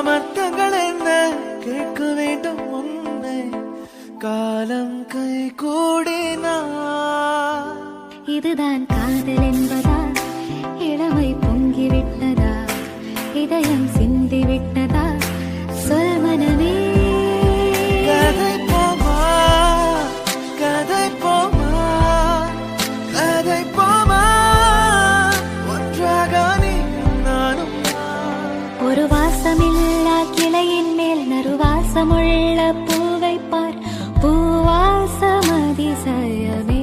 அர்த்தங்கள் என்ன கேட்க வேண்டும் உன்னை காலம் கை கூடினா இதுதான் காதல் என்பதா இளமை பொங்கிவிட்டதா இதயம் சிந்திவிட்டதா சொல் மனமே கதை போமா கதை போமா கதை போமா ஒன்றாக நீ நானும் ஒரு வாசமில்லா கிளையின் மேல் நறுவாசமுள்ள பூவை பார் பூவாசம் அதிசயமே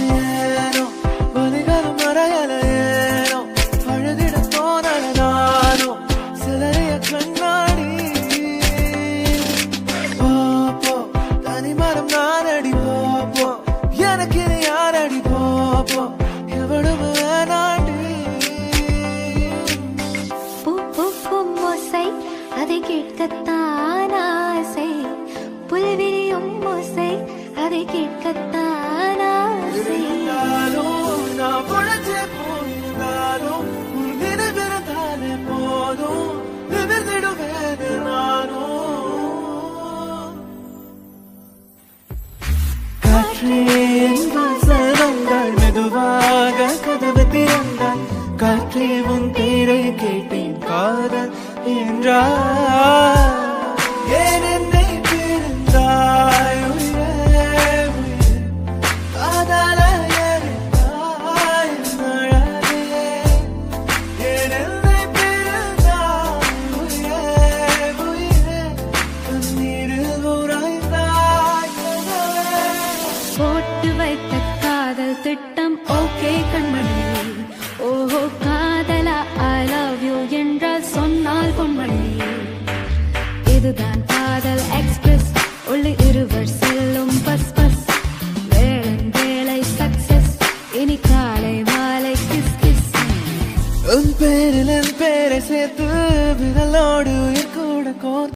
ஏனோ வலிகளும் மறையல ஏனோ அழுதிட தோணல நானோ சிலரைய கண்ணாடி போப்போ தனிமரம் நானடி போப்போ எனக்கு இது யாரடி போப்போ எவ்வளவு வேணாண்டி பூ பூக்கும் ஓசை அதை கேட்கத்தான் ஆசை புல்விரியும் ஓசை அதை கேட்கத்தான் ஆசை இருந்தாலும் நான் பொழைச்சே போயிருந்தாலும் ஒரு நினைவிருந்தாலே போதும் நிமிர்ந்திடுவேது நானும் காற்றே எங்கள் செல்வங்கள் மெதுவாக கதவு திறந்தால் காற்றே உன் பேரை கேட்டேன் காதல் என்றார் ஏன் என்னை பிரிந்தாய் உயிரே உயிரே காதல எரித்தாய் மழவே ஏன் என்னை பிரிந்தாய் உயிரே உயிரே கண்ணீரில் உறைந்தாய் கனவே போட்டு வைத்த காதல் திட்டம் ஓகே கண்மணி ஓஹோ காதலா ஐ லவ் யூ என்றால் சொன்னால் பொன்மணி இதுதான் காதல் எக்ஸ்பிரஸ் உள்ளே இருவர் செல்லும் பஸ் பஸ் வேளை சக்சஸ் இனி காலை மாலை கிஸ் கிஸ் உன் பேரில் என் பேரை சேர்த்து விரலோடு உயிர் கூட கோர்